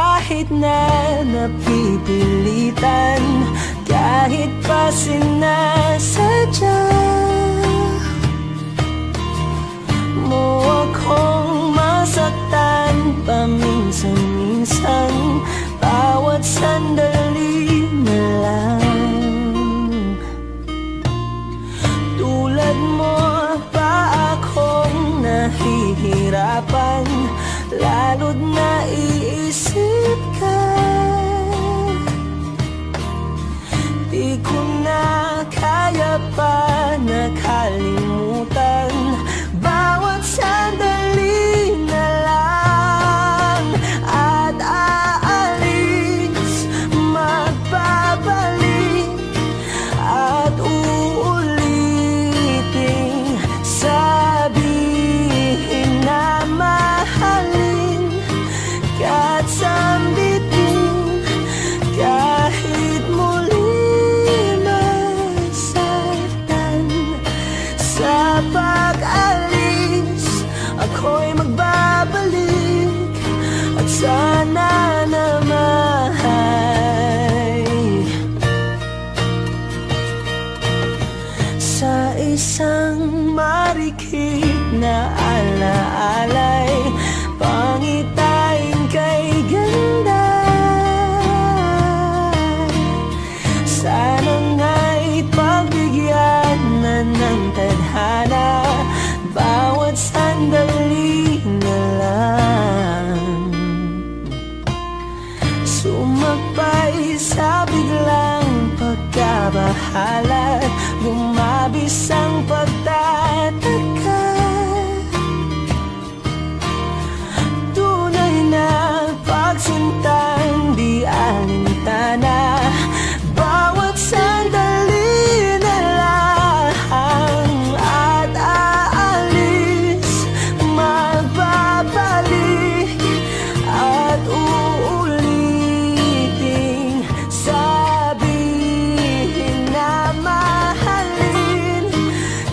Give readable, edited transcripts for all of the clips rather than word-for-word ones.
kahit na napipilitan, kahit pa sinasadya mo akong masaktan paminsan-minsan, bawat sandali na lang. Tulad mo pa akong nahihirapan, lalo't naiisip ka. Di ko na kaya pa nakalimutan, bawat sandali na lang. At aalis, magbabalik, at uulitin, sabihin na mahalin ka't sambitin, kahit muli masaktan. Sa pag-alis, ako'y magbabalik, at sana naman sa isang marikit na alaalay, pangitain kay ganda. Sana nga'y pagbigyan na ng tadhana, bawat sandali na lang. Sumakbay sa biglang pagkabahala, lumabis ang pagtataka. Tunay na pagsintang di alintana, bawat sandali na lang. At aalis, magbabalik, at uulitin, sabihin na mahalin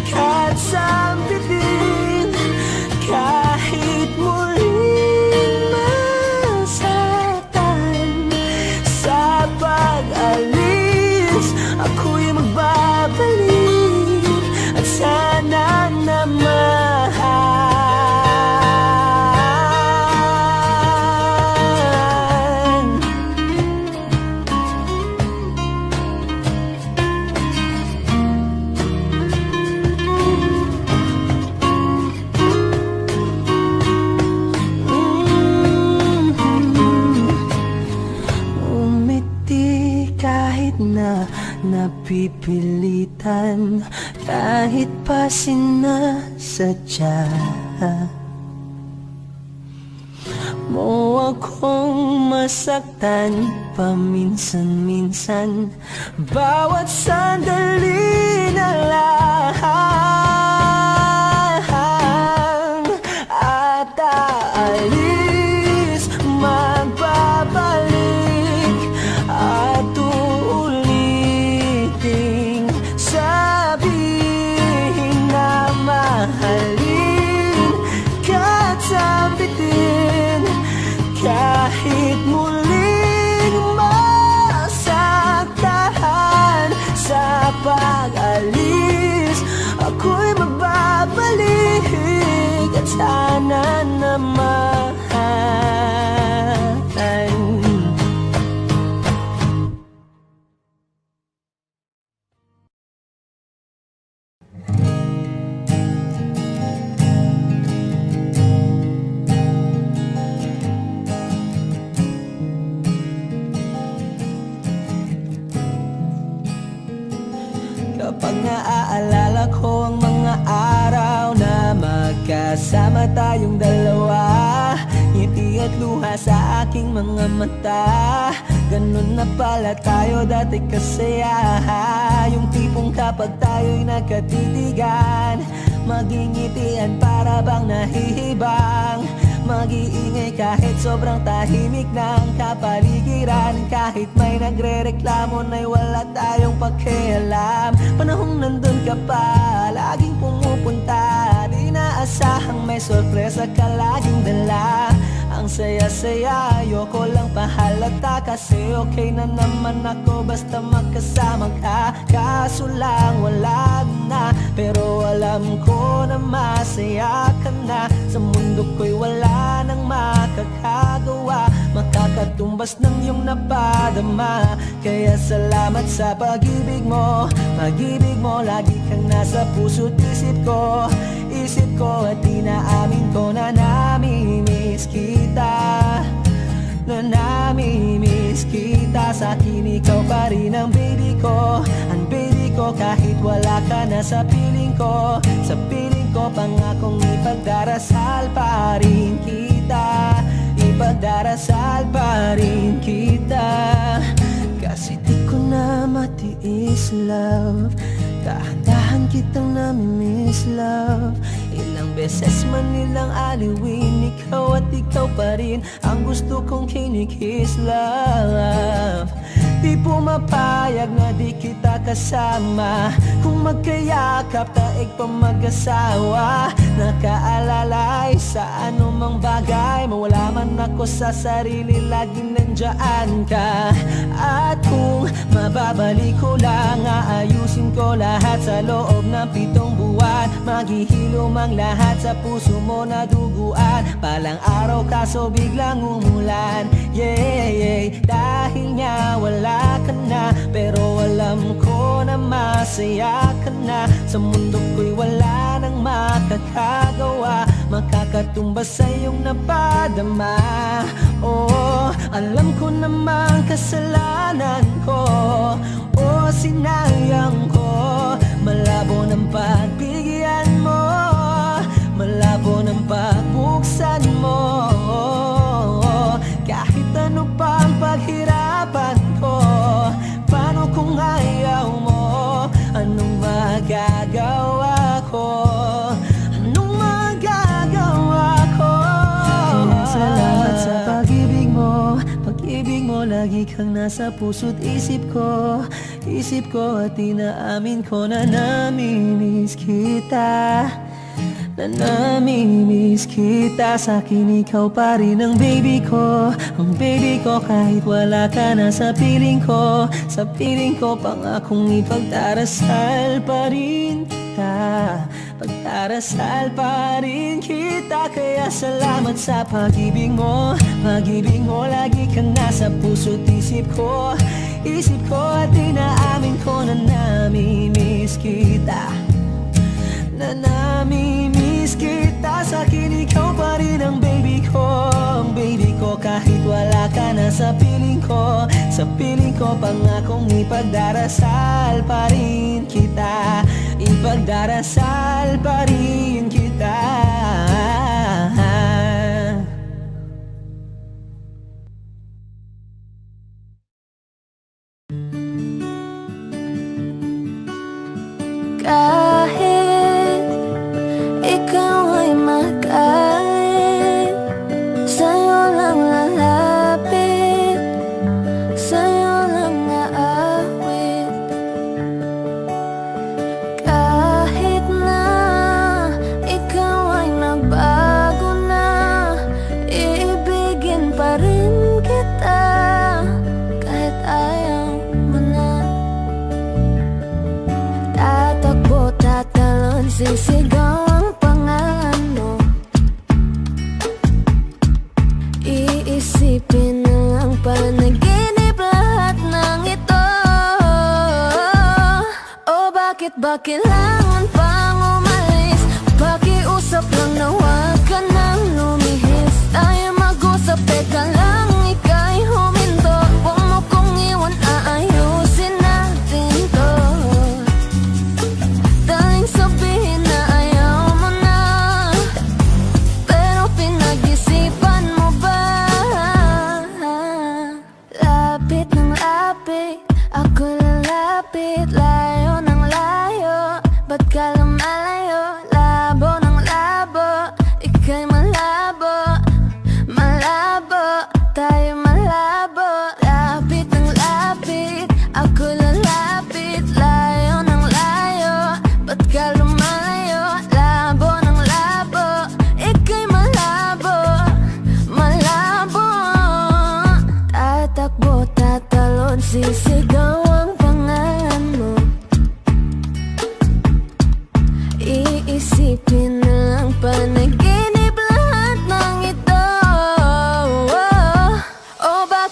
ka't sambitin, kahit muling masaktan. Sa pag-alis, ako'y magbabalik, at sana naman umiti kahit na napipilitan, kahit pa sinasadya mo akong masaktan paminsan-minsan, bawat sandali na lang. At aalis, magbabalik, at uulitin, sabihin na mahalin ka't sambitin, kahit muling masaktan. Sa pag-alis, ako'y magbabalik, at sana naman kapag naaalala ko ang mga araw na magkasama tayong dalawa, ngiti at luha sa aking mga mata. Ganun na pala tayo dati kasaya, yung tipong kapag tayo'y nagkatitigan, magingitian para bang nahihibang, mag-iingay kahit sobrang tahimik ng kapaligiran, kahit may nagre-reklamo na'y wala tayong pakialam. Panahong nandun ka pa, laging pumupunta, di inaasahang may sorpresa ka laging dala. Ang saya-saya, ayoko lang pahalata, kasi okay na naman ako basta magkasama ka. Kaso lang wala na, pero alam ko na masaya ka na. Sa mundo ko'y wala nang makakagawa, makakatumbas ng iyong napadama. Kaya salamat sa pag-ibig mo, pag-ibig mo. Lagi kang nasa puso't isip ko, isip ko. At inaamin ko na namimiss kita, na namimiss kita. Sa akin ikaw pa rin ang baby ko, ang baby ko. Kahit wala ka na sa piling ko, sa piling ko. Pangakong ipagdarasal pa rin kita, ipagdarasal pa rin kita. Kasi di ko na matiis, love, dahan-dahan kitang namimiss, love. Ilang beses man nilang aliwin, ikaw at ikaw pa rin ang gusto kong kinikiss, love. Di pumapayag na di kita kasama, kung magkayakap taig pa mag-asawa. Nakaalalay sa anumang bagay, mawala man ako sa sarili, laging nandyan ka. At kung mababalik ko lang, aayusin ko lahat sa loob ng 7 buwan. Maghihilom ang lahat sa puso mo na duguan. Palang araw kaso biglang umulan, yeah, yeah. Dahil nga wala ka na, pero alam ko na masaya ka na. Sa mundo ko'y wala nang makakagawa, makakatumbas sa iyong napadama. Oh, alam ko namang kasalanan ko, oh, sinayang ko. Malabo ng pagbigyan mo, malabo ng pagbuksan mo. Kahit ano pa ang paghirapan ko, paano kung ayaw mo? Anong magagawa ko? Anong magagawa ko? Kaya salamat sa pag-ibig mo, pag-ibig mo. Lagi kang nasa puso't isip ko, isip ko. At inaamin ko na namimiss kita, na namimiss kita. Sa akin ikaw pa rin ang baby ko, ang baby ko. Kahit wala ka na sa piling ko, sa piling ko. Pangakong ipagdarasal pa rin kita, pagdarasal pa rin kita. Kaya salamat sa pag-ibig mo, pag-ibig mo. Lagi kang nasa puso't isip ko, isip ko. At inaamin ko na namimiss kita, na namimiss kita. Sa akin ikaw pa rin ang baby ko, ang baby ko. Kahit wala ka na sa piling ko, sa piling ko. Pangakong ipagdarasal pa rin kita, ipagdarasal pa rin kita. Kahit ikaw ay magkait, sa'yo lang lalapit, sa'yo lang aawit. Kahit na ikaw ay nagbago na, iibigin pa rin kita, kahit ayaw mo na. Tatakbo, tatalon, sisigaw ang pangalan mo. Iisipin na lang panaginip lahat ng ito. Oh, bakit ba kailangan pang umalis? Pakiusap lang na huwag ka nang lumihis. Tayo mag-usap, teka lang, ika'y huminto. Huwag mo kong iwan, aayusin natin to. Daling sabihin na ayaw mo na, pero pinag-isipan mo ba? Lapit ng lapit, ako lalapit. Layo ng layo, ba't ka lumalayo? Labo ng labo, ika'y malabo, malabo, tayo malabo. Lapit ng lapit, ako lalapit. Layo ng layo, ba't ka lumalayo? Labo ng labo,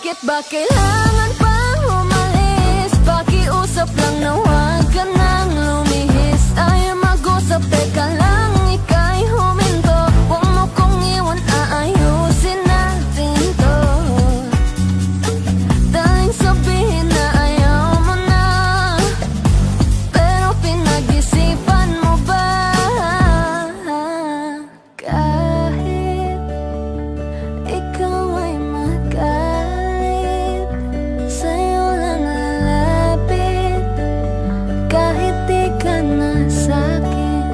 Bakit ba kailangan pang umalis? Pakiusap lang na huwag ka nang lumihis. Tayo mag-usap, teka lang, ika'y huminto. Huwag mo kong iwan, aayusin natin to. Daling sabihin na ayaw mo na, pero pinag-isipan mo ba? Kahit ikaw ay magalit, sa'yo lang lalapit. Kahit di ka na sa'kin.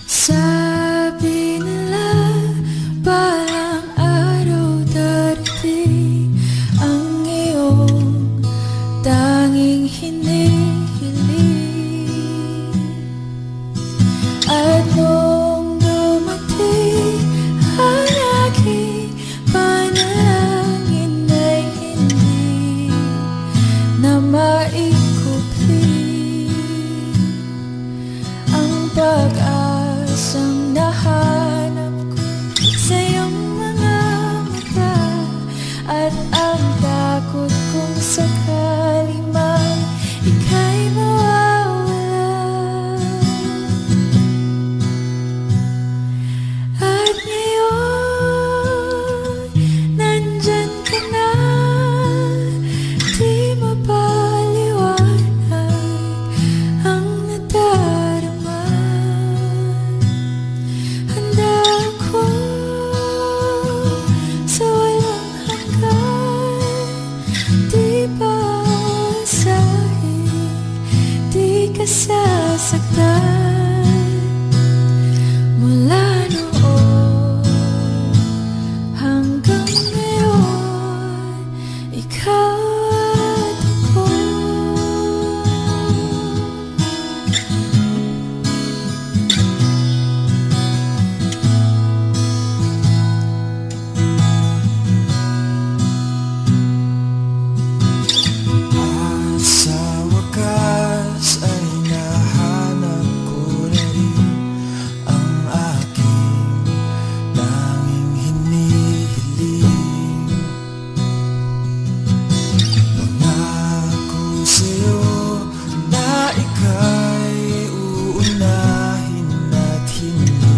Sabi nila parang araw darating ang iyong tanging hinihiling. At nung dumating ang aking panalangin ay hindi na maikupli ang pag-asang nahanap ko sa iyong mga mata. At ang takot kong sakali man ika'y mawawala. At ngayon, nandyan ka na, di mapaliwanag ang nadarama. Handa ako sa walang hanggan, di pa asahin, di ka sasaktan. Mula noon hanggang ngayon, ikaw at ako. Sa wakas ay nahanap ko na rin ang aking tanging hinihiling. Pangako sa'yo na ika'y uunahin at hindi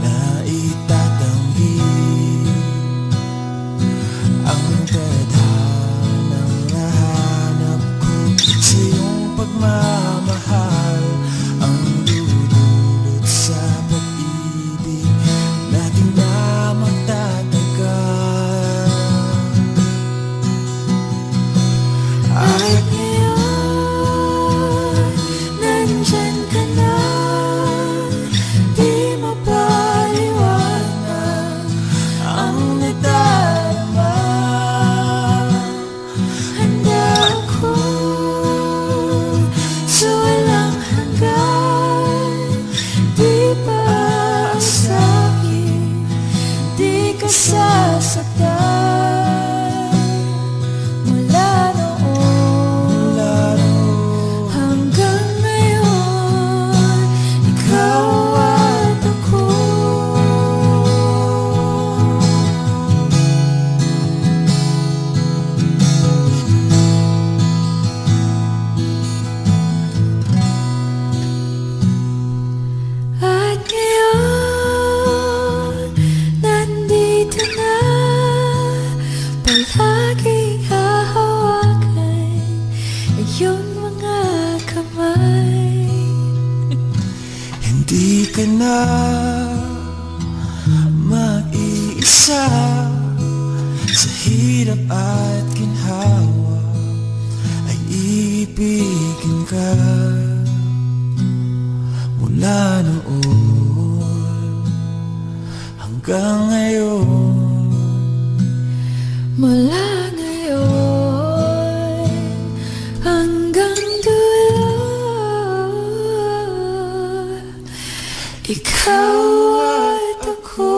na itatanggi ang tadhanang nahanap ko sa iyong pagmamahal, ang dudulot sa pag-ibig natin na magtatagal. At ngayon, nandyan ka na, di mapaliwanag ang nadarama. Handa ako sa walang hanggan, di pa aasahin, di ka sasaktan. Mula noon hanggang ngayon, ikaw at ako. At ngayon, nandito na, palaging hahawakan iyong mga kamay. Hindi ka na mag-iisa sa hirap at ginhawa, ay ibigin ka. Mula noon hanggang ngayon, Mula ngayon hanggang dulo, ikaw at ako.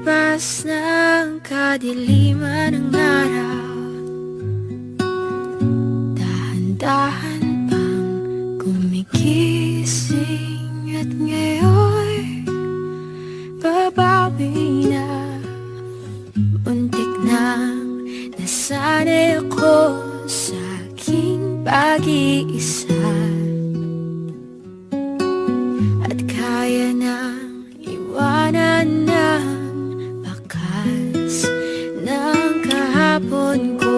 Paglipas ng kadiliman ng araw, dahan-dahan pang gumigising, at ngayon babawi na. Muntik nang nasanay ako sa aking pag-iisa, at kaya nang iwanan ng bakas ng kahapon ko.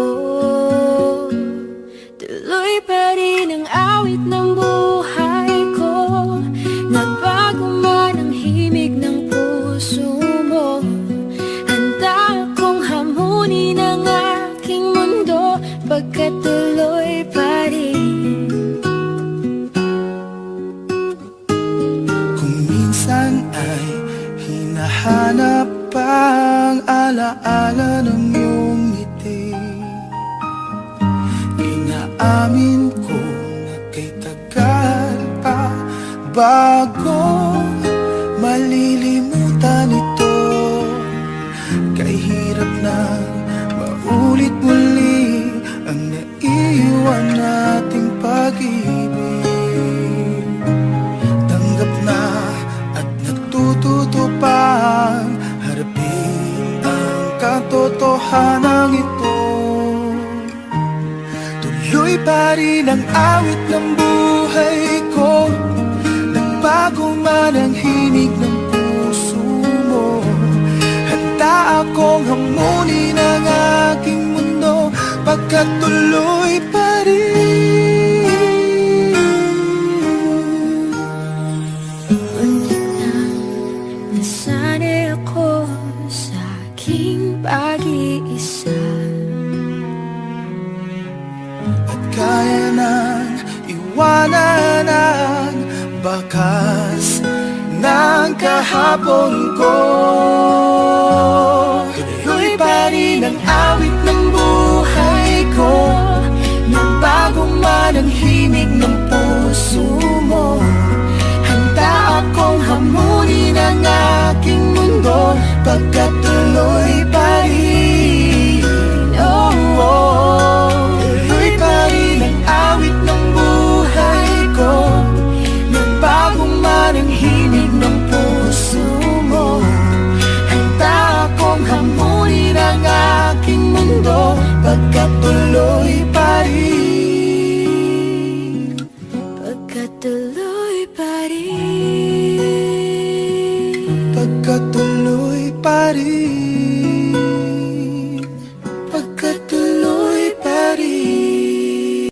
Tuloy pa rin ang awit ng buhay ko, nagbago man ang himig ng puso mo. Handa akong hamunin ang aking mundo, pagkat tuloy pa rin. Kung minsan ay hinahanap ang alaala ng iyong ngiti, inaamin ko na kay tagal pa bago malilimutan ito. Kay hirap na maulit muli ang naiwan nating pag-ibig. Tanggap na at natututo pang harapin ang katotohanan ito. Tuloy pa rin ang awit ng buhay ko, nagbago man ang himig ng puso mo. Handa akong hamunin ang aking mundo, pagkat tuloy pa rin. Muntik nang nasanay ako sa aking pag-iisa, At kaya nang iwanan ang bakas ng kahapon ko. Tuloy pa rin ang awit ng buhay ko, nagbago man ang himig ng puso mo. Handa akong hamunin ang aking mundo, pagkat tuloy pa rin. Oh, oh. Tuloy pa rin ang awit ng buhay ko, nagbago man ang himig ng puso mo. Handa akong hamunin ang aking mundo, pagkat tuloy pa rin. pagkat tuloy pa rin. Pagkat tuloy pa rin. Pagkat tuloy pa rin.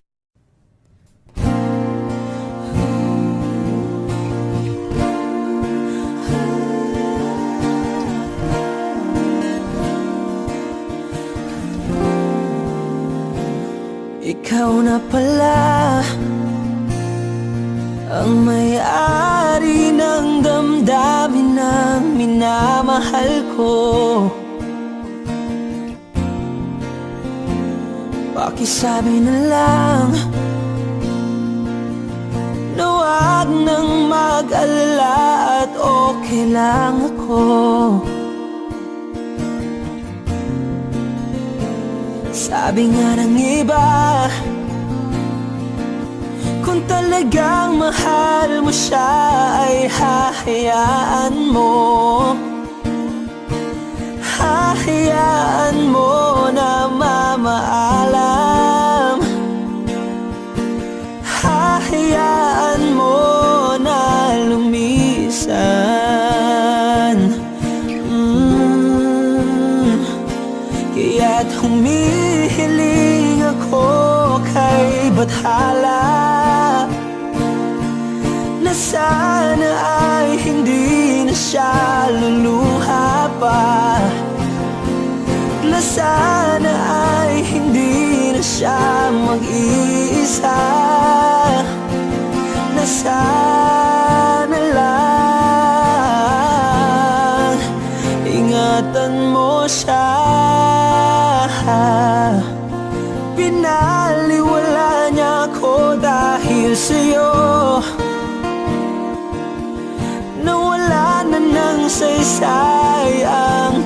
Ikaw na pala ang may-ari ng damdamin ng minamahal ko. Pakisabi na lang na wag nang mag-alala at okay lang ako. Sabi nga ng iba, kung talagang mahal mo siya ay hahayaan mo. Hahayaan mo na mamaalam. Hahayaan mo na lumisan. Kaya't humihiling ako kay Bathala na sana ay hindi na siya luluha pa, na sana ay hindi na siya mag-iisa, na sana lang ingatan mo siya. Pinaliwala niya ako dahil sa'yo, nawala na ng saysay ang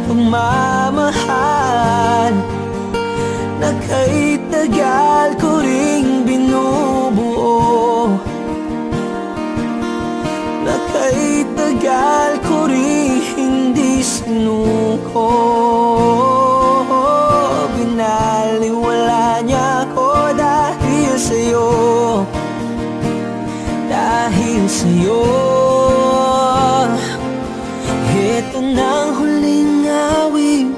tagal ko ring binubuo, na kay tagal ko ring hindi sinuko. Binaliwala niya ako dahil sa'yo, dahil sa'yo. Ito nang huling awit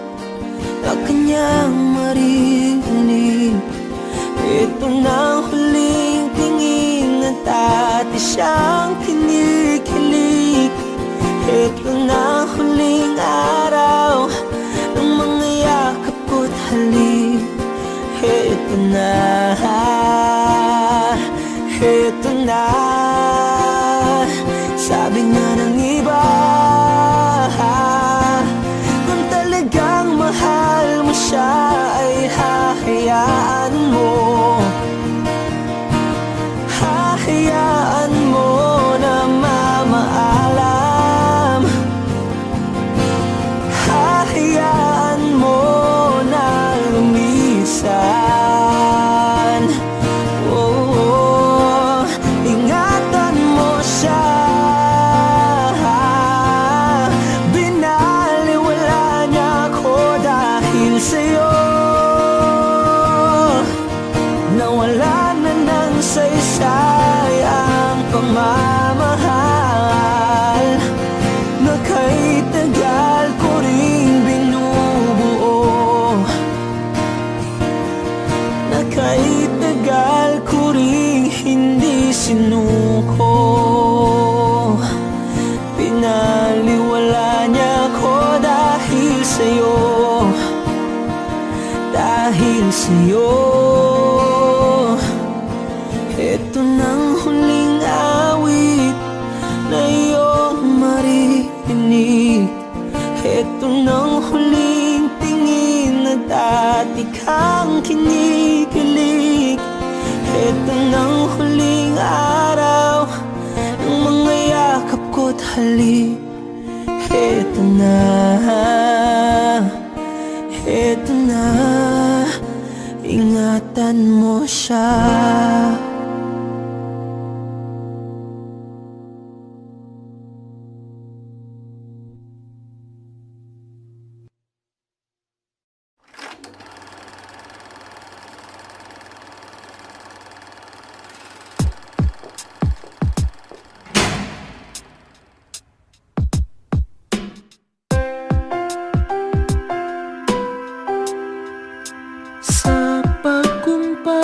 na kanyang marinig. Ito nang huling tingin at dati siyang kinikilig. Ito nang huling araw ng mga yakap ko't halik. Ito na, ito na. Sabi nga ng iba, kung talagang mahal mo siya ay hahayaan mo, hahayaan mo na mamaalam, hahayaan mo na lumisan. Oh, ingatan mo siya. Binaliwala niya ako dahil sa'yo, nawala na ng saysay ang pagmamahal, na kay tagal ko ring binubuo, na kay tagal ko ring hindi sinuko. Pinaliwala niya ako dahil sa'yo, dahil sa'yo. Ito nang huling awit na iyong marinig. Ito nang huling tingin na dati kang kinikilig. Ito nang huling araw ng mga yakap ko't halik. Ito na, ito na. Ingatan mo siya. Sa pagkumpas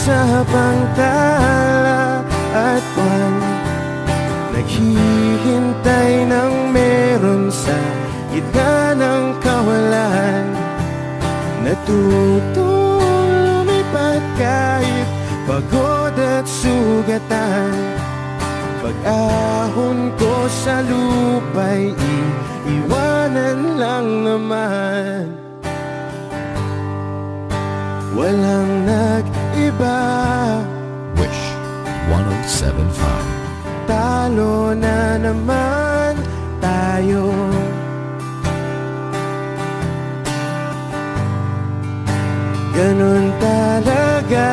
Kausap ang tala at buwan, naghihintay ng meron sa gitna ng kawalan. Natutong lumipad kahit pagod at sugatan. Pag-ahon ko sa lupa'y iiwanan lang naman. Walang nag-iba. Wish 1075. Talo na naman tayo. Ganun talaga.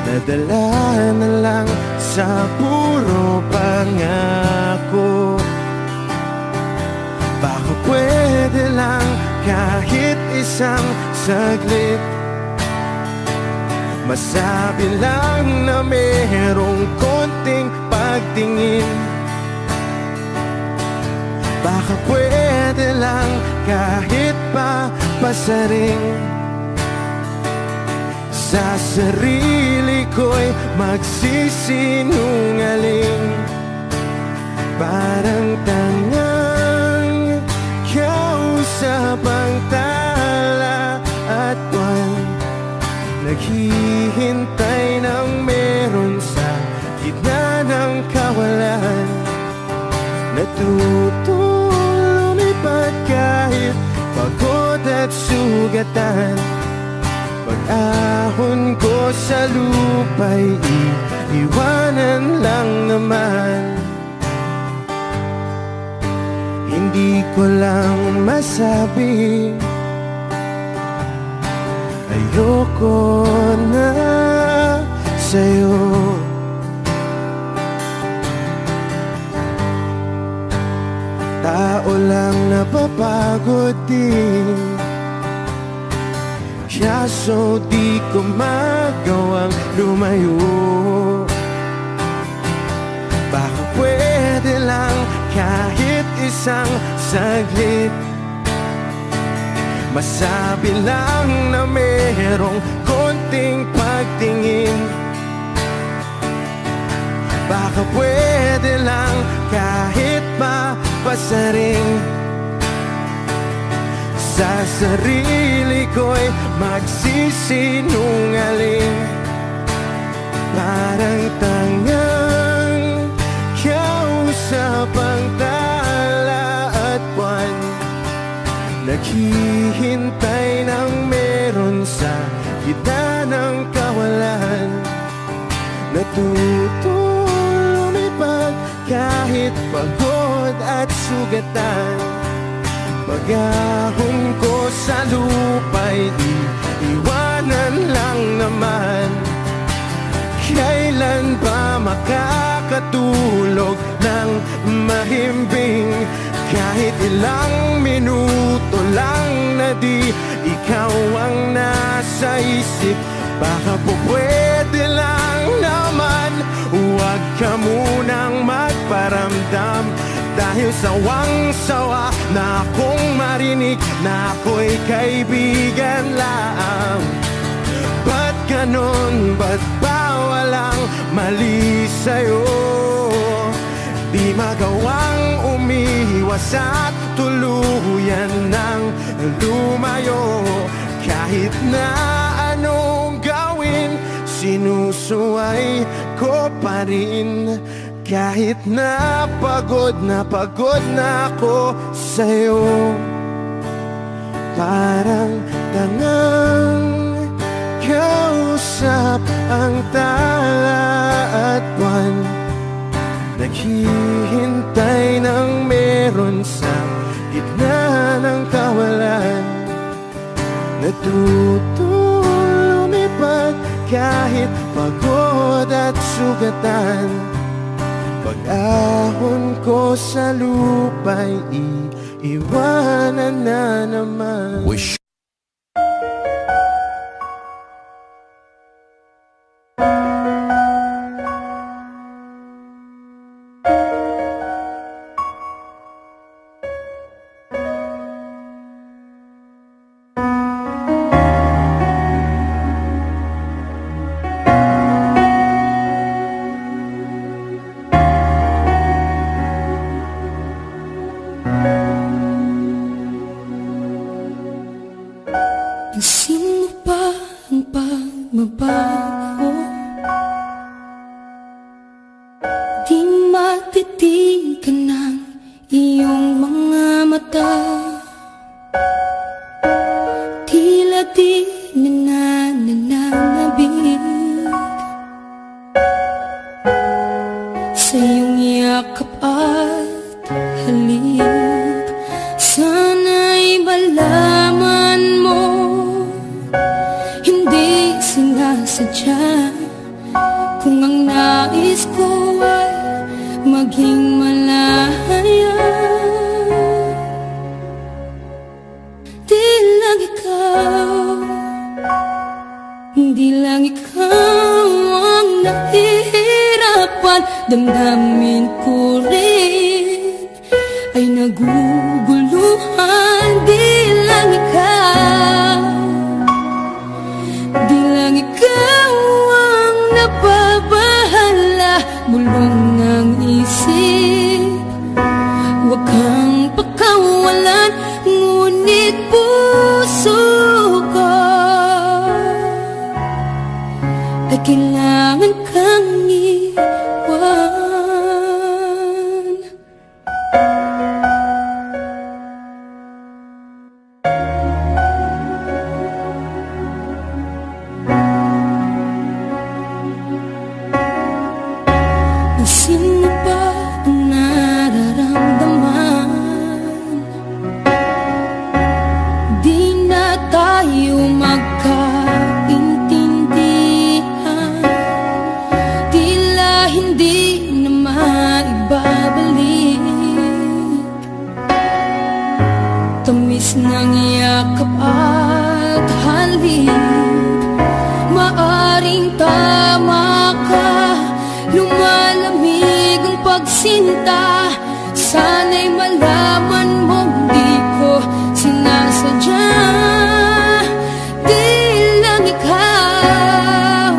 Nadala na lang sa puro pangako. Baka pwede lang kahit isang saglit, masabi lang na merong konting pagtingin. Baka pwede lang kahit pa pasaring. Sa sarili ko'y magsisinungaling. Parang tangang kausap ang tala at buwan, naghihintay ng meron sa gitna ng kawalan. Natutong lumipad kahit pagod at sugatan. Pag-ahon ko sa lupa'y iiwanan lang naman. Hindi ko lang masabi, ayoko na sa'yo. Tao lang napapagod din, kaso di ko magawang lumayo. Baka pwede lang kahit isang saglit, masabi lang na merong konting pagtingin. Baka pwede lang kahit pasaring. Sa sarili ko'y magsisinungaling. Parang tangang kausap ang tala at buwan, naghihintay ng meron sa gitna ng kawalan. Natutong lumipad kahit pagod at sugatan. Pag-ahon ko sa lupa'y iiwanan lang naman. Kailan ba makakatulog ng mahimbing? Kahit ilang minuto lang na di ikaw ang nasa isip. Baka po pwede lang naman, huwag ka munang magparamdam. Dahil sawang-sawa na akong marinig na ako'y kaibigan lang. Ba't ganon? Ba't ba walang mali sa'yo? Di magawang umiwas at tuluyan ng lumayo. Kahit na anong gawin, sinusuway ko pa rin. Kahit na pagod na ako sa'yo. Parang tangang kausap ang tala at buwan, naghihintay ng meron sa gitna ng kawalan. Natutong lumipad kahit pagod at sugatan. Pag-ahon ko sa lupa'y iiwanan na naman. Wish. nananabig sa iyong yakap at halik. Sana'y malaman mo, hindi sinasadya, kung ang nais ko ay maging malaya. Di lang ikaw ang nahihirapan, damdamin ko rin ay naguguluhan. Di lang ikaw ang nababahala, bulong ng isip. Huwag kang pakawalan, ngunit puso ko ay kailangan kang iwan. Sino ba ang nararamdaman? Di na tayo magkaintindihan, tila hindi na maibabalik. Tamis ng yakap at halik, maaring tama ka, lumalamig ang pagsinta. Sana'y malaman mong di ko sinasadya. Di lang ikaw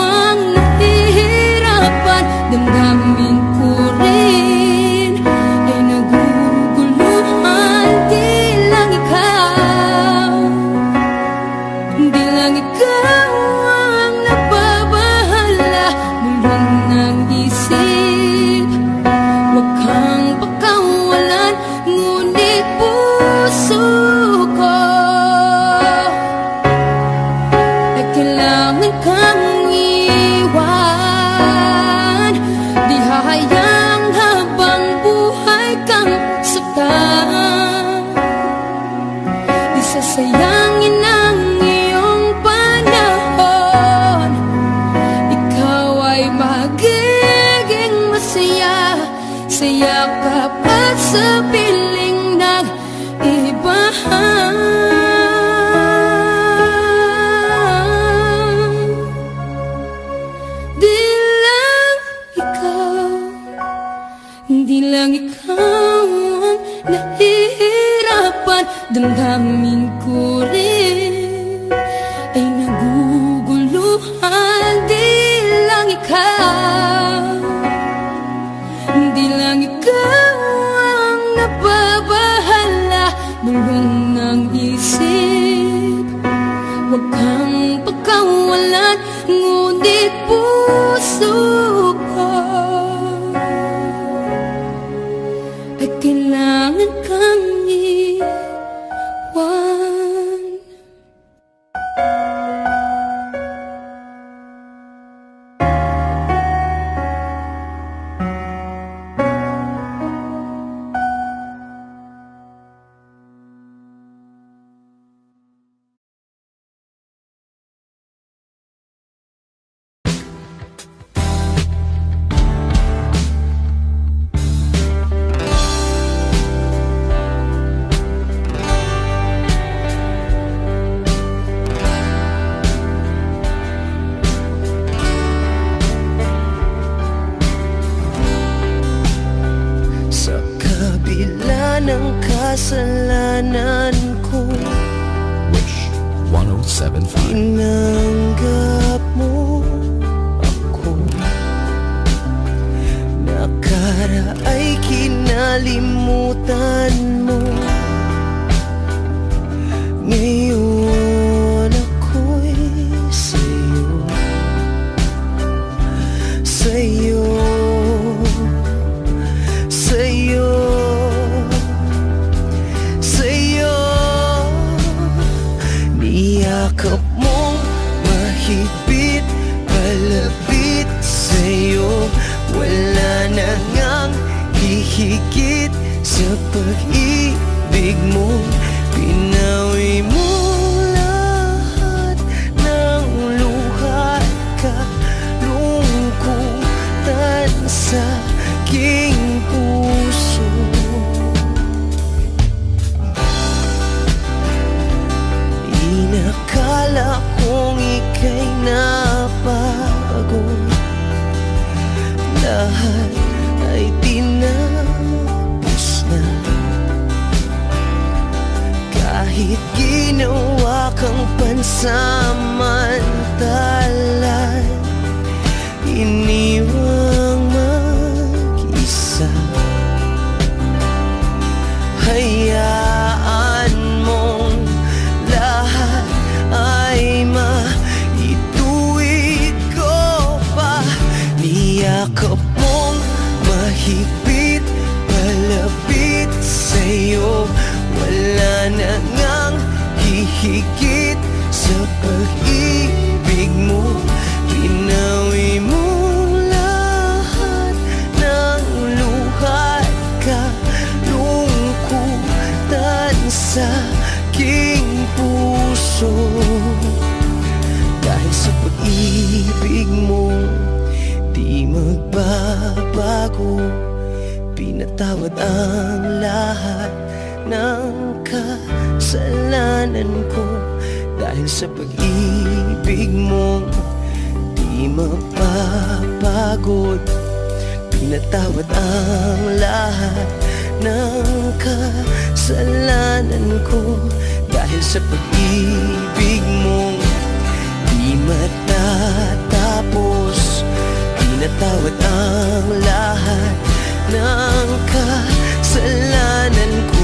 ang nahihirapan, damdamin ko rin ay naguguluhan. Di lang ikaw ang nababahala, bulong ng isip. Huwag kang pakawalan, ngunit puso ko ay kailangan kang iwan. Di hahayang habang buhay kang saktan, di sasayangin ang iyong panahon. Ikaw ay magiging masaya sa yakap at sa piling ng iba. Di lang ikaw ang nahihirapan, damdamin ko rin ay naguguluhan. Di lang ikaw ang nababahala, bulong ng isip. Huwag kang pakawalan, ngunit puso ko ay kailangan kang iwan. Ng kasalanan ko, Wish 107.5. tinanggap mo ako. Nakara'y kinalimutan mo. Ngayon ako'y sa'yo, sa'yo, sa'yo, sa'yo. Niyakap mong mahigpit, palapit sa'yo. Wala na ngang hihigit sa pag-ibig mo. Pinawi mo lahat ng luha at kalungkutan sa aking puso. Inakala kong ika'y napagod, lahat ay tinapos na. Kahit ginawa kang pansamantalan, iniwang mag-isa. Hayaan mong lahat ay maituwid ko pa. Niyakap mong mahigpit, palapit sa'yo. Wala na ngang hihigit sa pag-ibig mo. Pinawi mo lahat ng luha at kalungkutan sa aking puso. Dahil sa pag-ibig mo di magbabago, pinatawad ang lahat ng kasalanan ko. Dahil sa pag-ibig mo di mapapagod, pinatawad ang lahat ng kasalanan ko. Dahil sa pag-ibig mo di matatapos, pinatawad ang lahat ng kasalanan ko.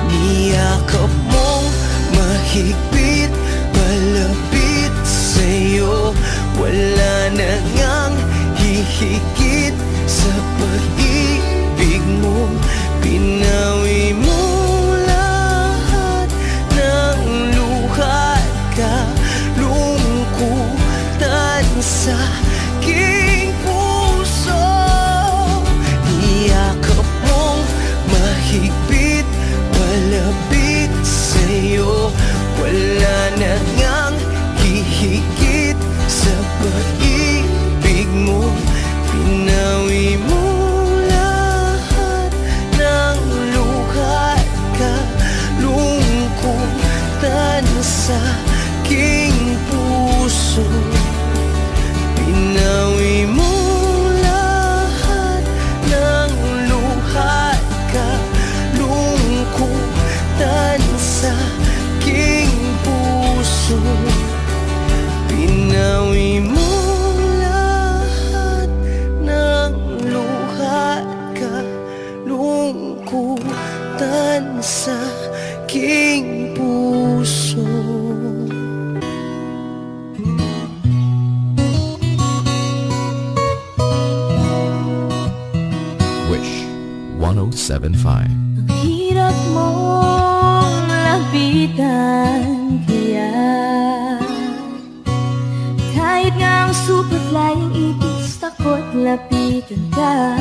Niyakap mong mahigpit, palapit sa'yo. Wala na ngang hihigit sa pag-ibig mo. Pinawi mo lahat ng luha at kalungkutan sa aking puso. Niyakap mong mahigpit, palapit sa'yo. Wala na ngang hihigit sa pag-ibig mo. Pinawi mo lahat ng luha at kalungkutan sa aking puso. Pinawi mo lahat ng luha at kalungkutan sa aking puso. Pinawi mo lahat ng luha at kalungkutan sa aking puso. Wish 1075. Ang hirap mong lapitan, kaya kahit nga ang super flying itis, takot lapitan ka.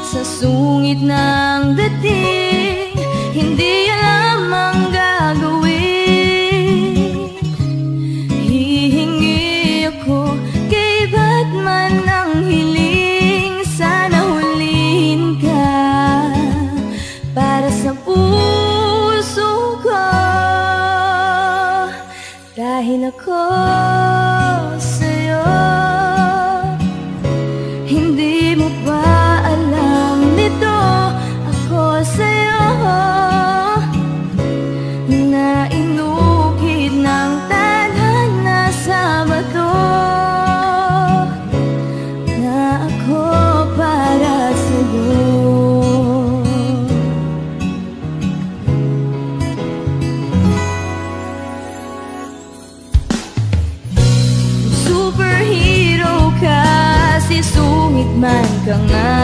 Sa sungit ng dating, hindi alam ang gagawin. Hihingi ako kay Batman ng hiling, sana huliin ka para sa puso ko. Dahil ako sa'yo, hindi mo ba alam nito? Ako sa'yo na inukit ng tadhana sa bato, na ako para sa'yo. man ka nga.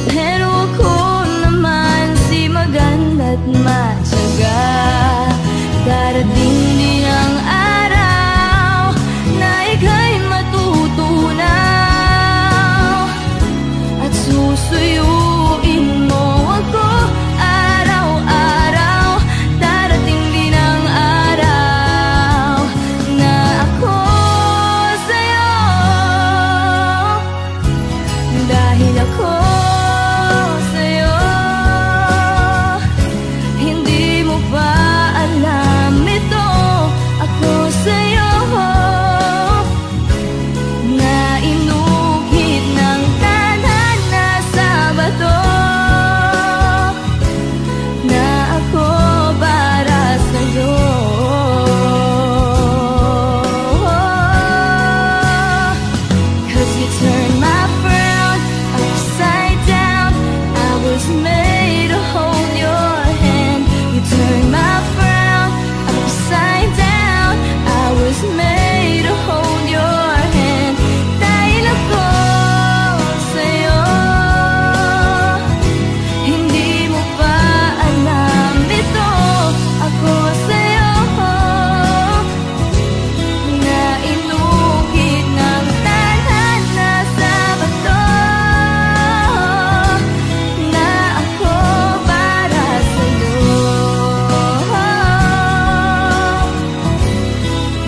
Pero ako naman si maganda't matyaga. Darating din ang araw na ika'y matutunaw at susuyuin mo ako araw-araw. Darating din ang araw na ako sa'yo, dahil ako sa'yo. Hindi mo ba alam ito? Ako sa'yo na inukit ng tadhana sa bato, na ako para sa'yo. 'Cause you turned my world upside down. I was made to hold your hand. You turned my world upside down. I was made to hold your hand. Dahil ako sa'yo, hindi mo ba alam ito? Ako sa'yo na inukit ng tadhana sa bato, na ako para sa'yo,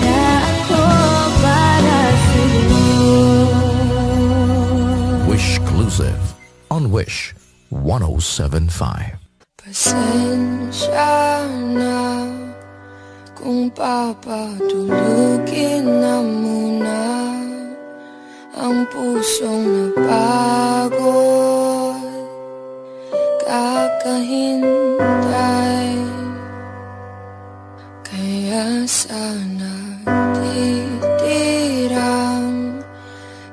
na ako para sa'yo. Wish Exclusive on Wish 107.5. Pasensya na kung papatulugin na muna ang pusong napagod, kakahintay. Kaya sana titirang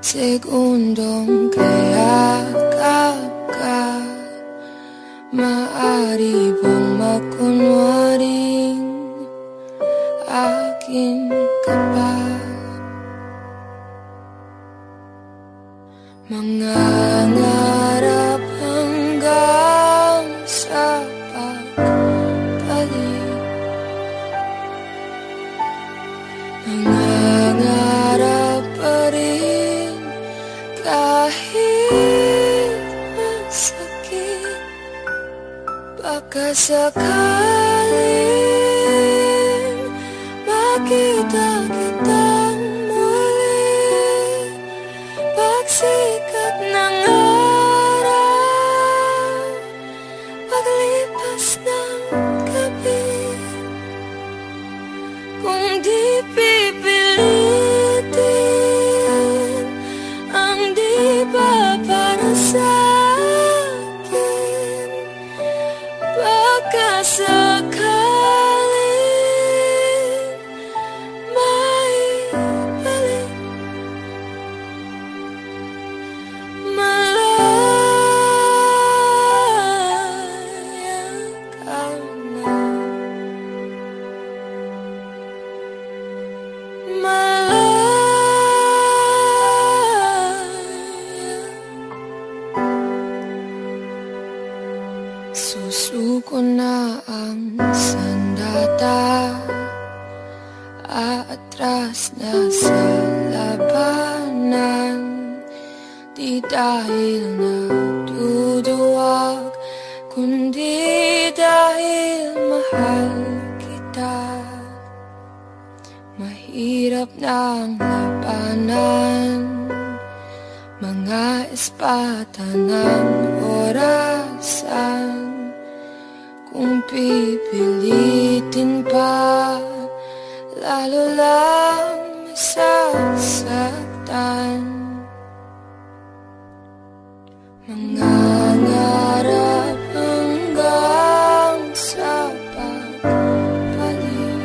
segundong kayakap ka. Maari bang makunwaring akin ka pa? Mangangarap hanggang sa pagbalik, mangangarap pa rin kahit masakit. Baka sakaling makita kitang muli, pagsikat ng araw, paglipas ng gabi. Kung di pipilitin ang di ba para sa'kin, baka sakaling maibalik. Malaya ka na, susuko na ang sandata, aatras na sa labanan. Di dahil naduduwag, kundi dahil mahal kita. Mahirap na ang labanan, mga espata ng orasan. Kung pipilitin pa, lalo lang masasaktan. Mangangarap hanggang sa pagbalik,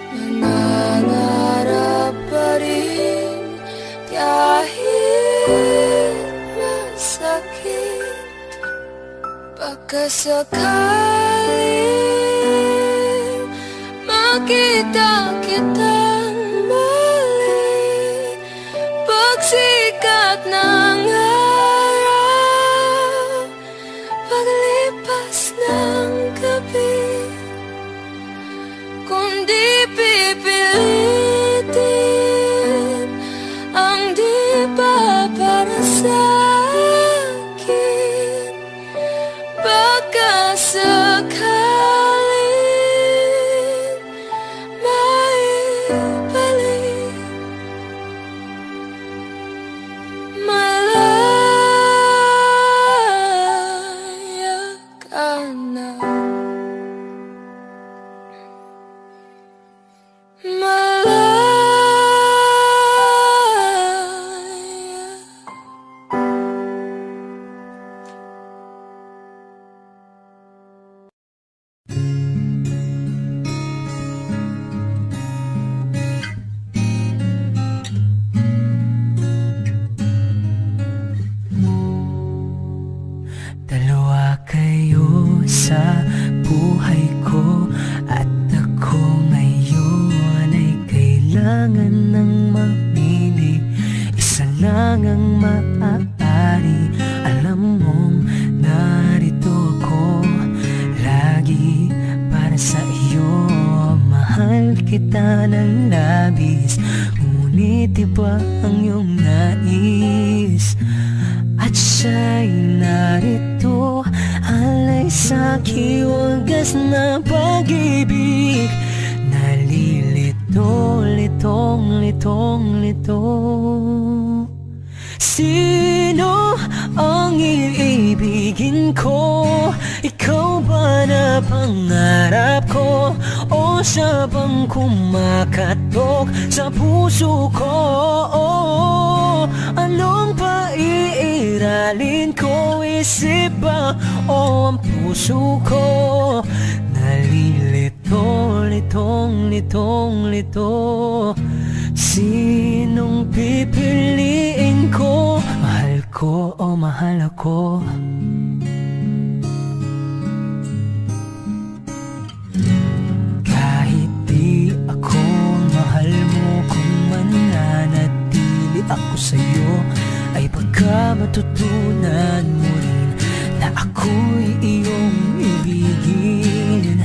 mangangarap pa rin kahit masakit. Baka sakaling makita kitang sikat ng araw, paglipas ng gabi, kung di pipilitin ang di ba para sa'kin, baka sakaling maibalik. Malaya ka na, malaya. Dalawa kayo sa buhay ko, at ako ngayon ay kailangan ng mamili. Isa lang ang maaari, alam mong narito ako lagi para sa iyo. Mahal kita ng labis, ngunit iba ang iyong nais. At siya'y narito, alay sa'ki wagas na pag-ibig. Nalilito, litong, litong, lito. Sino ang iibigin ko? Ikaw ba na pangarap ko? O siya bang kumakatok sa puso ko? Anong paiiralin ko? Isip ba o ang puso ko? Nalilito, litong, litong, lito. Sinong pipiliin ko? Mahal ko o mahal ako? Kahit di ako mahal mo, kung mananatili ako sa'yo, ay baka matutunan mo rin na ako'y iyong ibigin.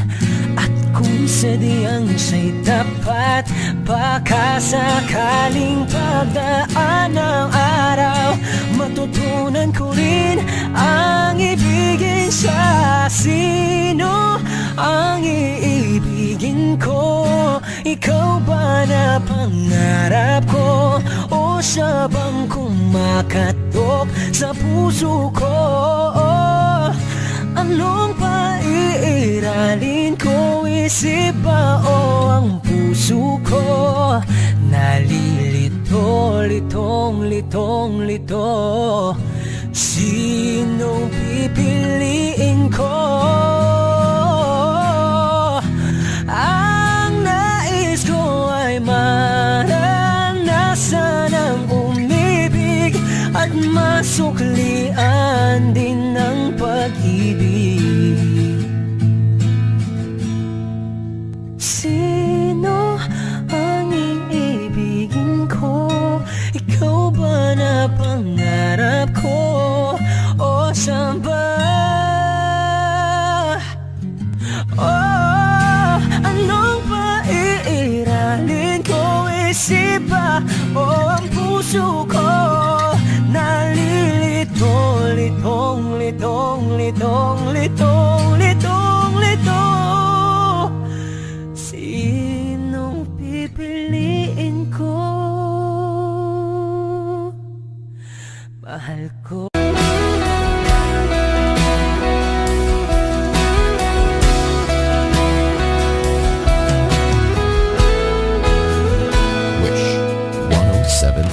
At kung sadyang siya'y tapat, baka sakaling pagdaan ng araw, matutunan ko rin ang ibigin siya. Sino ang iibigin ko? Ikaw ba na pangarap ko? O siya bang kumakatok sa puso ko? Anong paiiralin ko? Isip ba o ang puso ko? Nalilito, litong, litong, lito. Sinong pipiliin ko? Ang nais ko ay maranasan ang umibig at masuklian din ng pag-ibig. Sino ang iibigin ko? Ikaw ba na pangarap ko? O siya ba? Oh, anong paiiralin ko? Isip ba o ang puso ko? Nalilito, litong, litong, litong, litong, litong, litong. Sinong pipiliin ko? Mahal ko. Wish 107.5.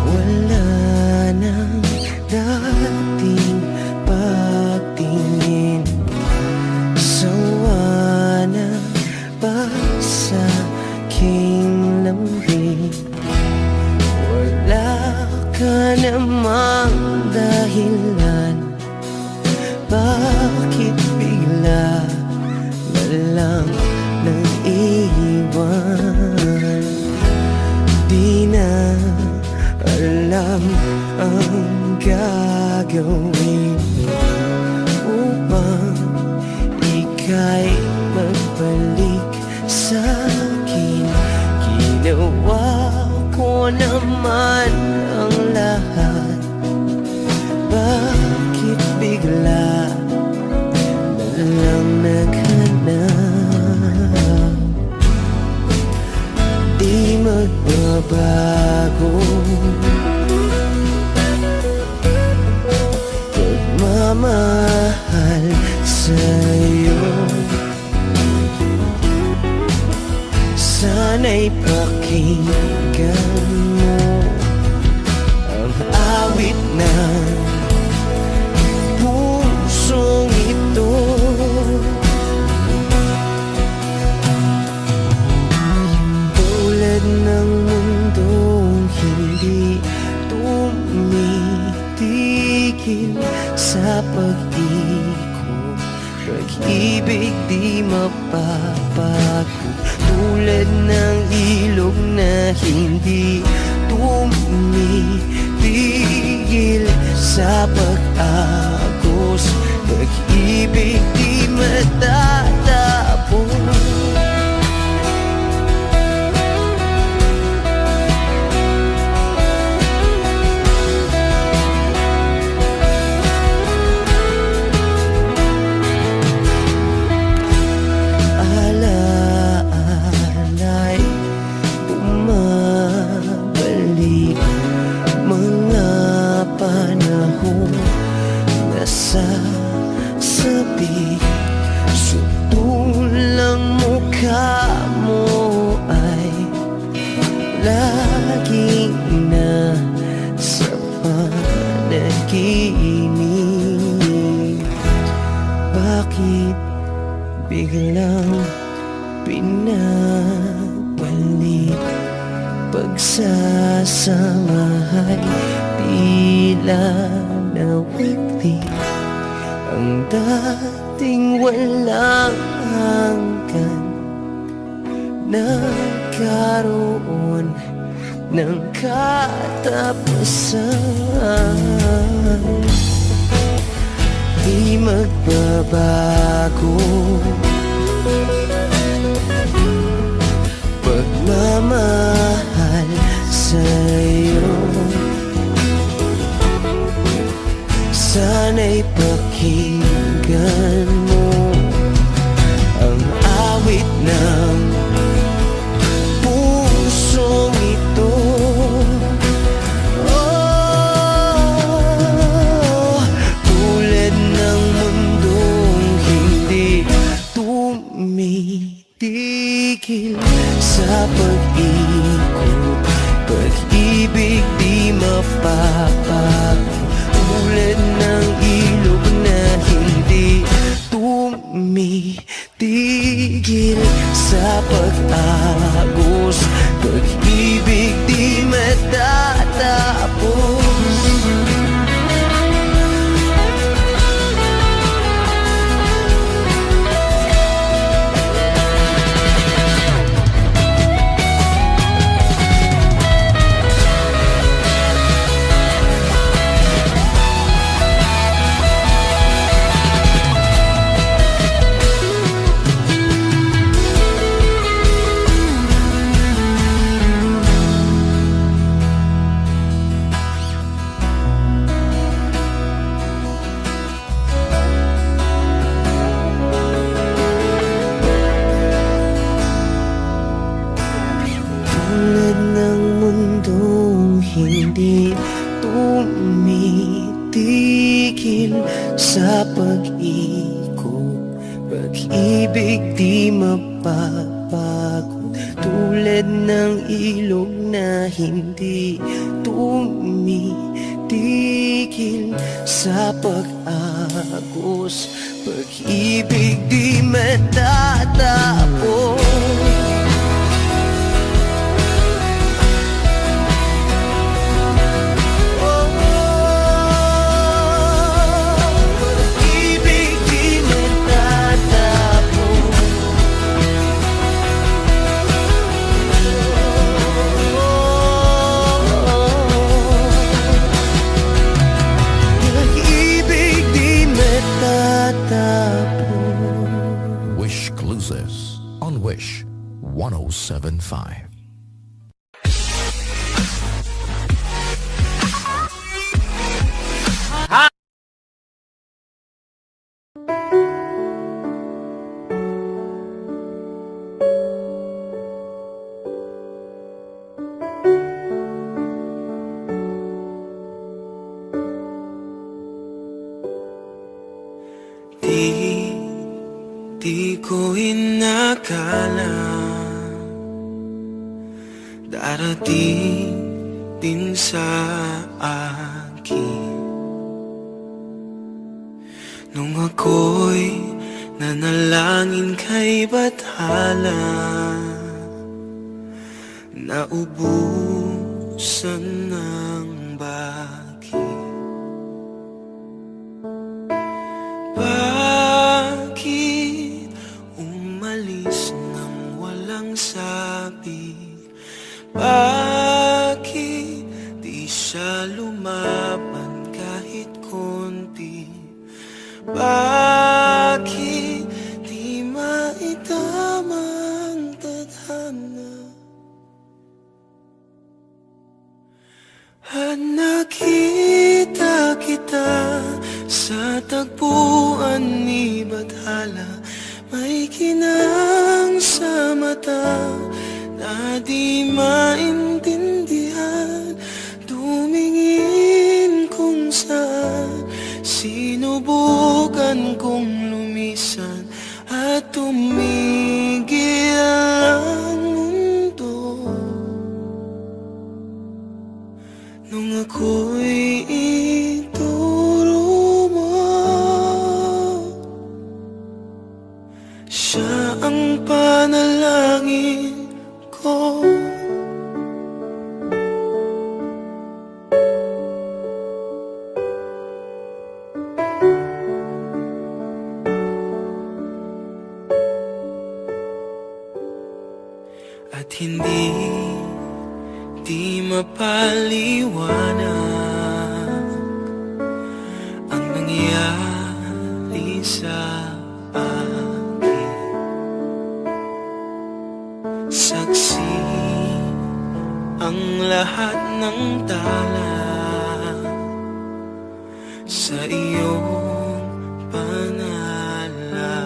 Wala nang dating pagtingin gagawin upang ika'y magbalik sa'kin? Ginawa ko naman ang lahat, bakit bigla na lang naghanap? Di magbabago pagmamahal sa'yo. Sana'y pakinggan mo ang awit ng pusong ito. Tulad ng mundong hindi tumitigil sa pag-ikot, pag-ibig di mapapago. Tulad ng ilog na hindi tumitigil sa pag-agos, pag-ibig di matatapos. Sabi, sutulang mukha mo ay laging nasa panaginip. Bakit biglang pinabalik? Pagsasamahay tila nawigli, ang dating walang hanggan nagkaroon ng katapusan. Di magbabago pagmamahal sa'yo. Sana'y pakinggan mo ang awit ng pusong ito. Oh, tulad ng mundong hindi tumitigil sa pag-ikot, pag-ibig di mapapago. Tulad ng ilog na hindi tumitigil sa pag-agos, pag-ibig di matatapos. Hindi tumitigil sa pag-ikot, pag-ibig di mapapagod. Tulad ng ilog na hindi tumitigil sa pag-agos, pag-ibig di matatapos. exclusive on Wish 107.5. Di ko inakala darating din sa akin nung ako'y nanalangin kay Bathala, naubusan ng bagay. Bakit umalis nang walang sabi? Bakit di siya lumaban kahit konti? Bakit di maitama ang tadhana? At nakita kita sa tagpuan ni Bathala, may kinang sa mata na di maintindihan. Tumingin kung saan, sinubukan kong lumisan at tumigil ang mundo. Nung ako'y ituro mo, siya ang panalangin ko. At hindi mapaliwanag ang nangyari sa akin. Saksi ang lahat ng tala sa iyong panalangin.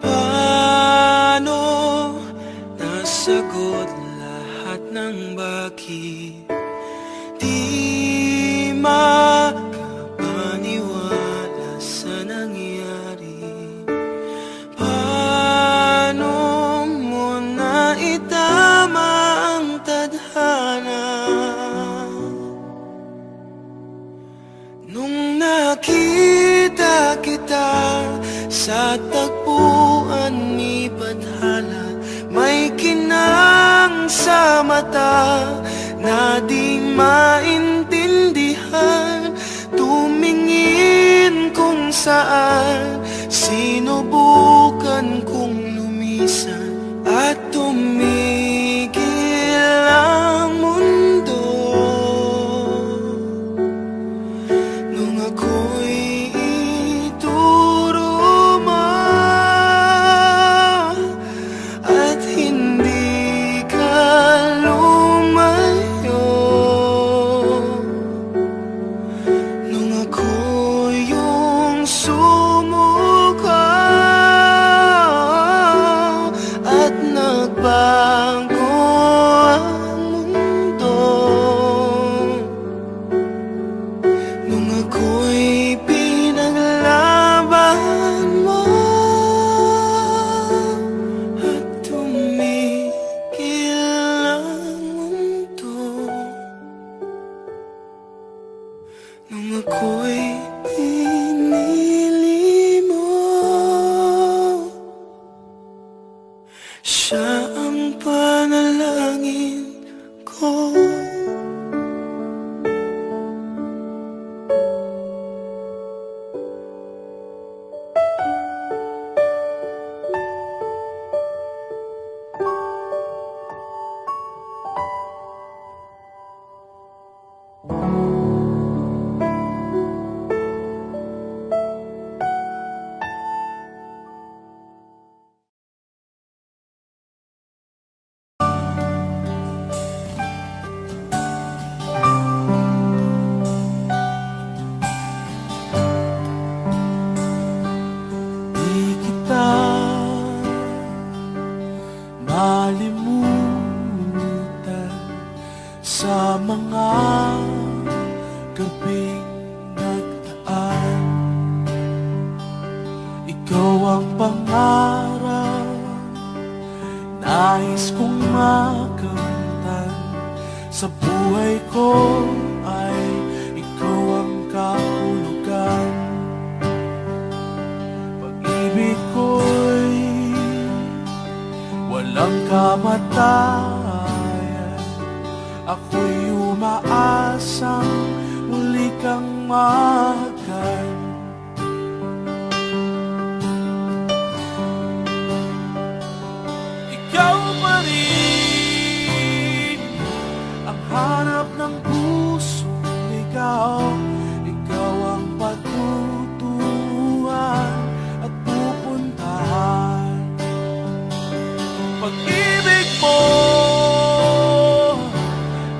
Paano nasagot lahat ng bakit? Di makapaniwala sa nangyari. Paano mo naitama ang tadhana? Nung nakita kita sa tagpuan ni Bathala, may kinang sa mata na di maintindihan. Tumingin kung saan, sinubukan kong lumisan at tumigil ang mundo. Nung ako'y ituro mo at hindi ka lumayo, nung ako yung sumuko at nagbago ang mundo, nung ako'y pinaglaban mo at tumigil ang mundo, nung ako'y pinili mo. ikaw ang pangarap, nais kong makamtan. Sa buhay ko ay ikaw ang kahulugan. Pag-ibig ko'y walang kamatayan. Ako'y umaasang muli kang mahalkan. Ikaw pa rin ang hanap ng pusong ligaw. Ikaw ang patutuhan at pupuntahan. Pag-ibig mo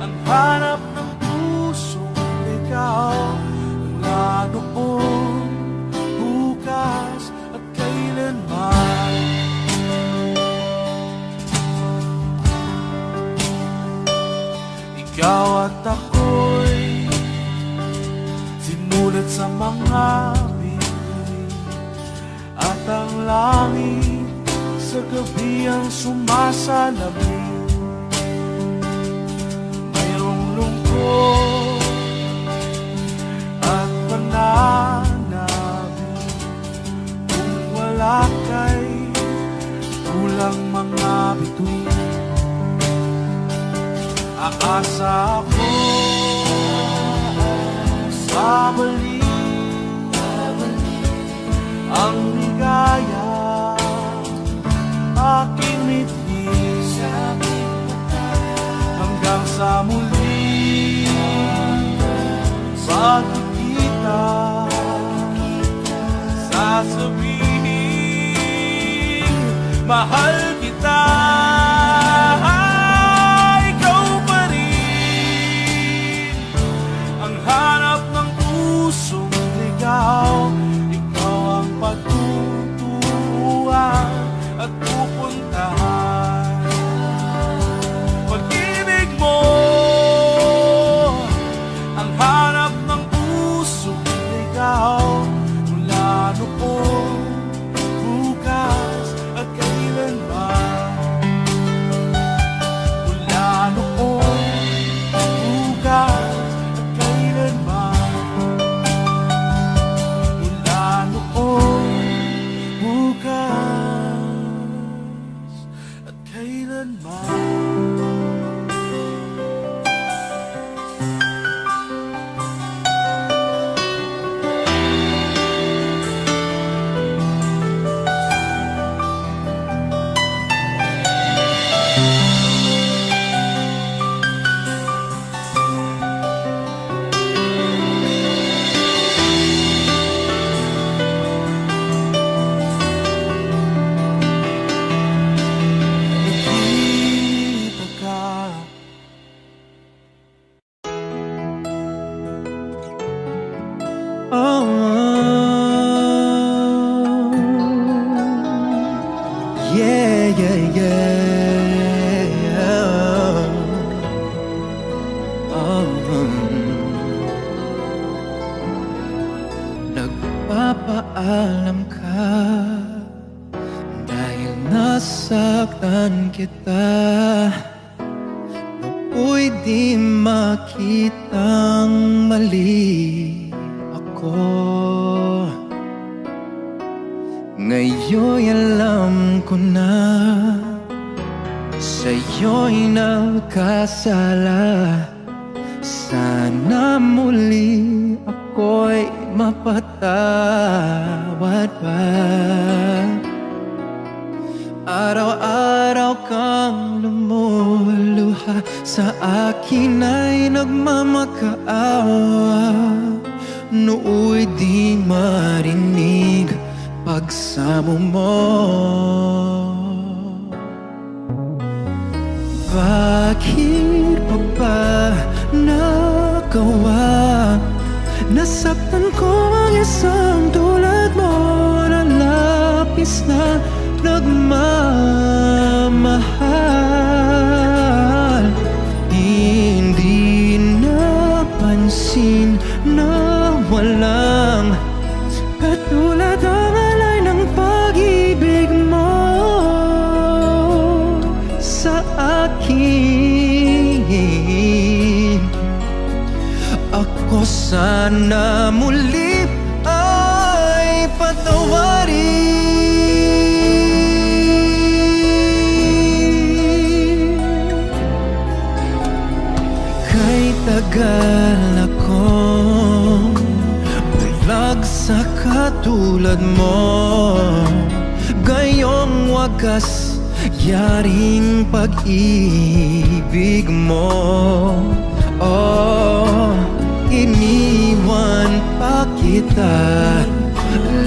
ang hanap ng pusong ligaw. Mula noon, bukas at kailanman. Ikaw at ako'y sinulat sa mga bituin, at ang langit sa gabi ang sumasalamin. Mayroong lungkot at pananabik, kung wala kay kulang mga bituin. Aasa ako sa balik ang ligaya, aking ngiti hanggang sa muli pagkikita. Sasabihin mahal kita. Ikaw ang patutuhan at pupuntahan. Pag-ibig mo ang hanap ng pusong ligaw. Mula noon, bukas at kailanman. Mula noon, bukas at kailanman. Bukas at kailanman. Nagpapaalam ka dahil nasaktan kita. Nooy di makitang mali ako. Ngayon'y alam ko na sa'yo'y nagkasala. Sana muli ako'y mapatawad pa. Araw-araw kang lumuluha, sa akin ay nagmamakaawa. Nooy di marinig pagsamo mo. Bakit pa ba nagawa? Nasaktan ko ang isang tulad mo na lapis na nagmamahal. Hindi na walang katulad ang alay ng sana muli ay patawarin. Kay tagal akong bulag sa katulad mo, gayong wagas yaring pag-ibig mo. Oh, iniwan pa kita,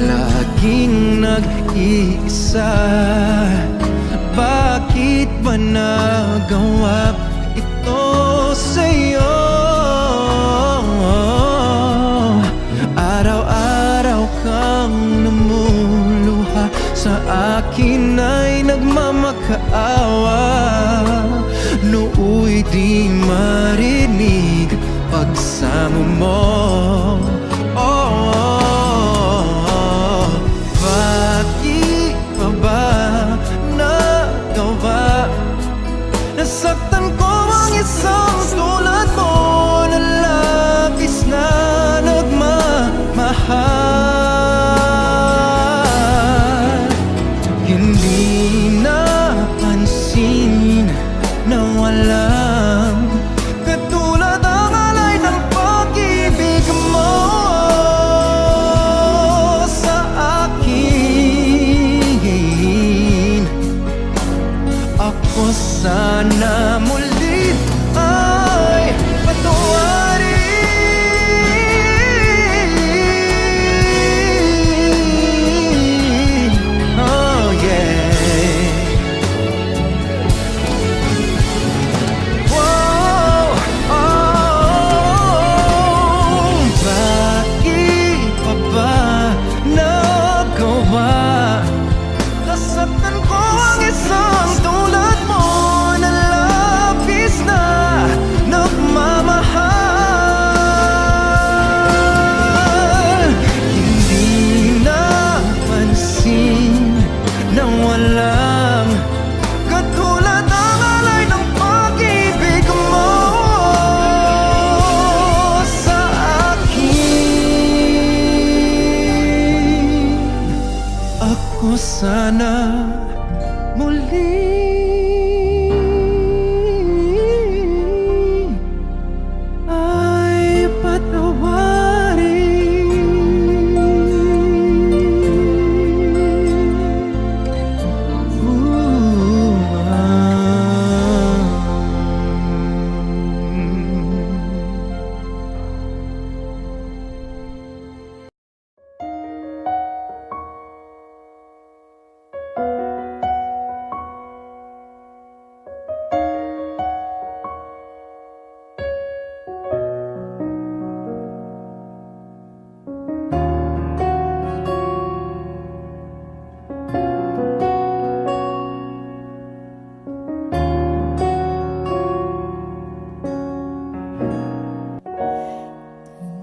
laging nag-iisa. Bakit ba nagawa ito sa'yo? Araw-araw kang namuluha, sa akin ay nagmamakaawa. Nooy di marinig pagsamo mo. Oh, bakit pa ba nagawa? Nasaktan ko ang isang tulad mo na labis na nagmamahal. Hindi napansin na walang katulad ang alay ng pag-ibig mo sa akin. Ako sana muli ay patawarin. Oh yeah. Wow, oh, bakit pa ba nagawa? Nasaktan ko ang isang tulad mo na labis na nagmamahal. Hindi napansin na walang katulad ang alay ng pag-ibig mo sa akin. Ako sana muli ay patawarin.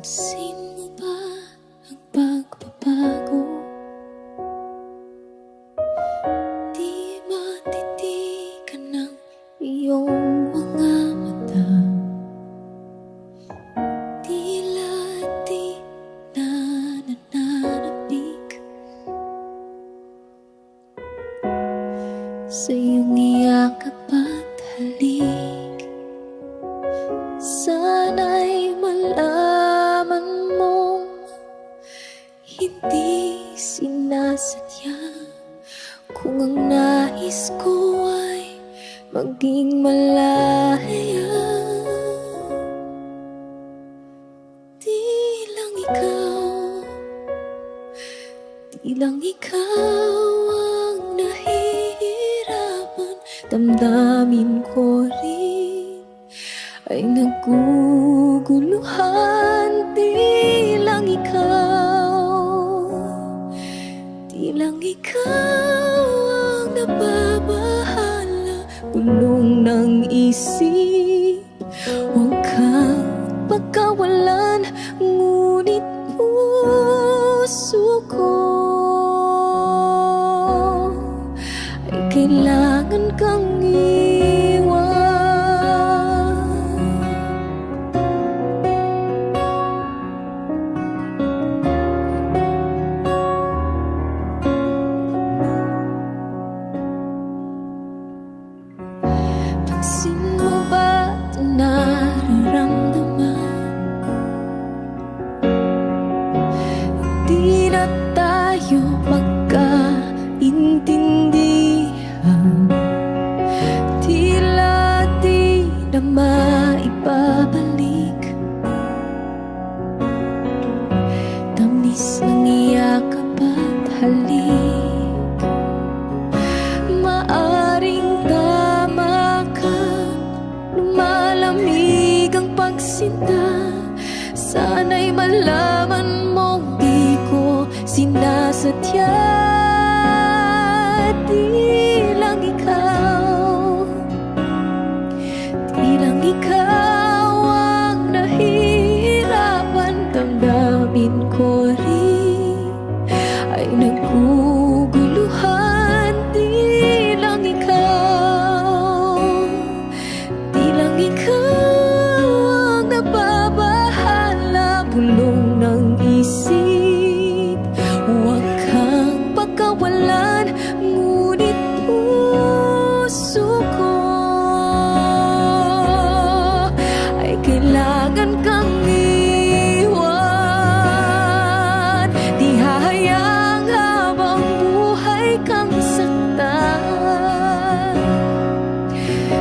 Pansin mo ba ang pagbabago? Di matitigan ng iyong mga mata. Tila di na nananabik sa iyong iyakap at halik. Sana'y malaman mong hindi sinasadya, kung ang nais ko ay maging malaya. Di lang ikaw ang nahihirapan, damdamin ko rin ay naguguluhan. Di lang ikaw ang nababahala, bulong ng isip. Huwag kang pagkawalan, ngunit puso ko ay kailangan kang iwan. malaman mong di ko sinasadya. Di lang ikaw, di lang ikaw ang nahihirapan. Damdamin ko rin ay naguguluhan. Di lang ikaw, di lang ikaw ang nababahala. Bulong ng isip, huwag kang pagkawalan. Ngunit puso ko ay kailangan kang iwan. Di hahayang habang buhay kang saktan.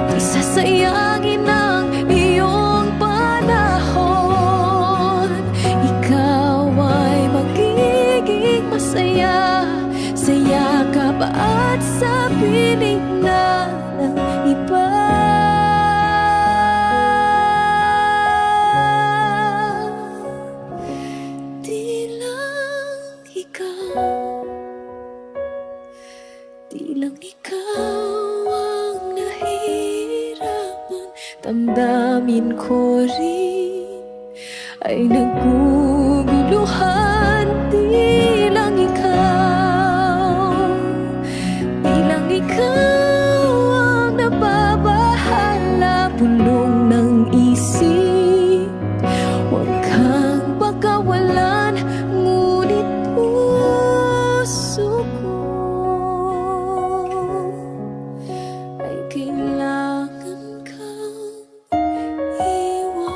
Di sasayangin ang iyong panahon. Ikaw ay magiging masaya sa yakap at sa piling na ng iba. Di lang ikaw, di lang ikaw ang nahihirapan. Damdamin ko rin ay naguguluhan. Di lang ikaw, di lang ikaw ang nababahala. Bulong ng isip, huwag kang pagkawalan. Ngunit puso ko ay kailangan kang iwan.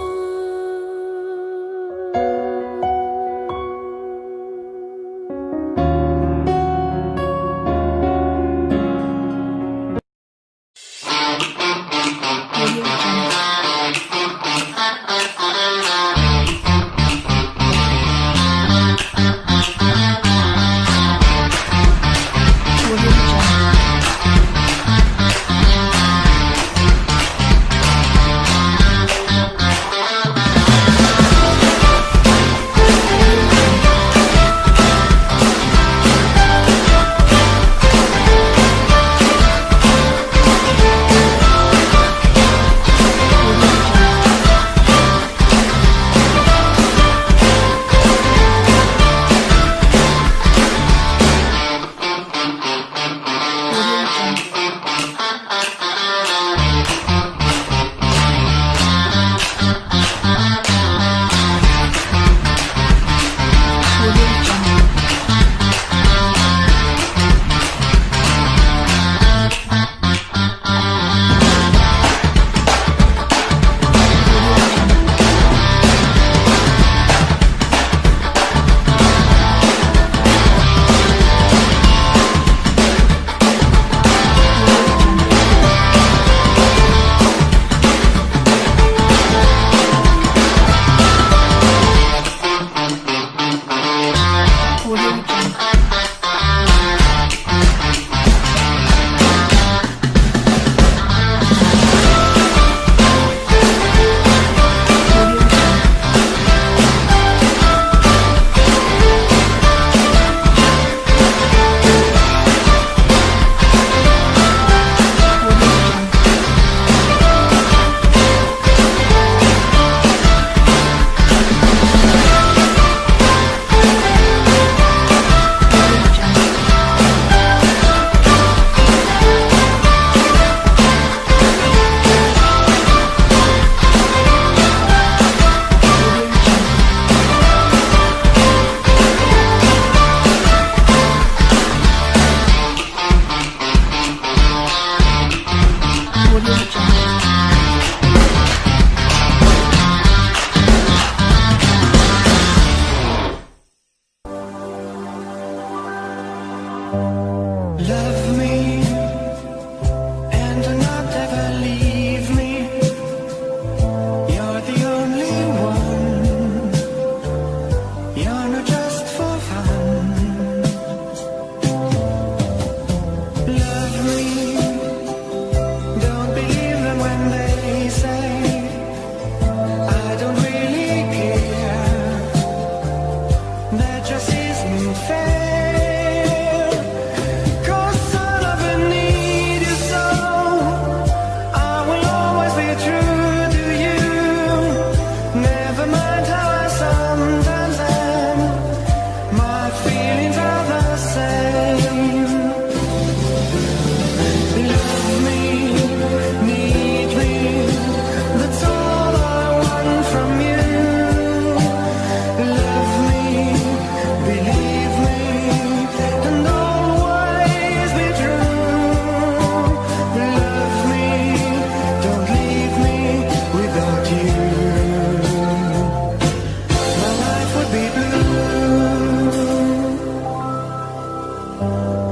Thank